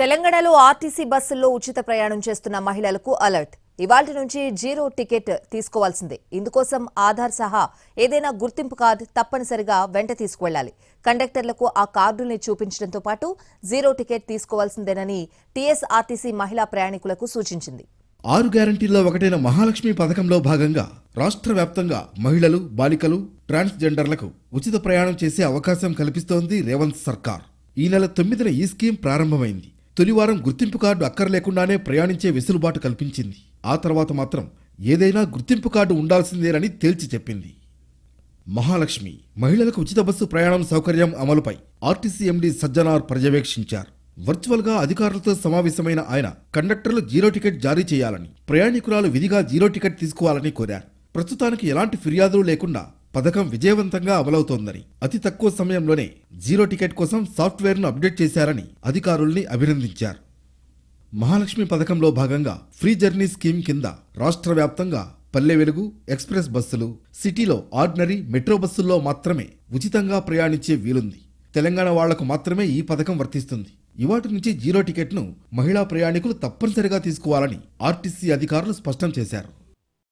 తెలంగాణలో ఆర్టీసీ బస్సుల్లో ఉచిత ప్రయాణం చేస్తున్న మహిళలకు అలర్ట్. ఇవాల్టి నుంచి జీరో టికెట్ తీసుకోవాల్సిందే. ఇందుకోసం ఆధార్ సహా ఏదైనా గుర్తింపు కార్డు తప్పనిసరిగా వెంట తీసుకువెళ్లాలి. కండక్టర్లకు ఆ కార్డుల్ని చూపించడంతో పాటు జీరో టికెట్ తీసుకోవాల్సిందేనని టీఎస్ఆర్టీసీ మహిళా ప్రయాణికులకు సూచించింది. 6 గ్యారంటీల్లో ఒకటైన మహాలక్ష్మి పథకంలో భాగంగా రాష్ట్ర వ్యాప్తంగా మహిళలు, బాలికలు, ట్రాన్స్జెండర్లకు ఉచిత ప్రయాణం చేసే అవకాశం కల్పిస్తోంది రేవంత్ సర్కార్. ఈ నెల 9న ఈ స్కీమ్ ప్రారంభమైంది. తొలివారం గుర్తింపు కార్డు అక్కర్లేకుండానే ప్రయాణించే వెసులుబాటు కల్పించింది. ఆ తర్వాత మాత్రం ఏదైనా గుర్తింపు కార్డు ఉండాల్సిందేనని తేల్చి చెప్పింది. మహాలక్ష్మి మహిళలకు ఉచిత బస్సు ప్రయాణం సౌకర్యం అమలుపై ఆర్టీసీ ఎండీ సజ్జనార్ పర్యవేక్షించారు. వర్చువల్ గా అధికారులతో సమావేశమైన ఆయన కండక్టర్లు జీరో టికెట్ జారీ చేయాలని, ప్రయాణికురాలు విధిగా జీరో టికెట్ తీసుకోవాలని కోరారు. ప్రస్తుతానికి ఎలాంటి ఫిర్యాదులు లేకుండా పథకం విజయవంతంగా అమలవుతోందని, అతి తక్కువ సమయంలోనే జీరో టికెట్ కోసం సాఫ్ట్వేర్ను అప్డేట్ చేశారని అధికారుల్ని అభినందించారు. మహాలక్ష్మి పథకంలో భాగంగా ఫ్రీ జర్నీ స్కీమ్ కింద రాష్ట్ర వ్యాప్తంగా పల్లె వెలుగు, ఎక్స్ప్రెస్ బస్సులు, సిటీలో ఆర్డినరీ, మెట్రో బస్సుల్లో మాత్రమే ఉచితంగా ప్రయాణించే వీలుంది. తెలంగాణ వాళ్లకు మాత్రమే ఈ పథకం వర్తిస్తుంది. ఇవాటి నుంచి జీరో టికెట్ను మహిళా ప్రయాణికులు తప్పనిసరిగా తీసుకోవాలని ఆర్టీసీ అధికారులు స్పష్టం చేశారు.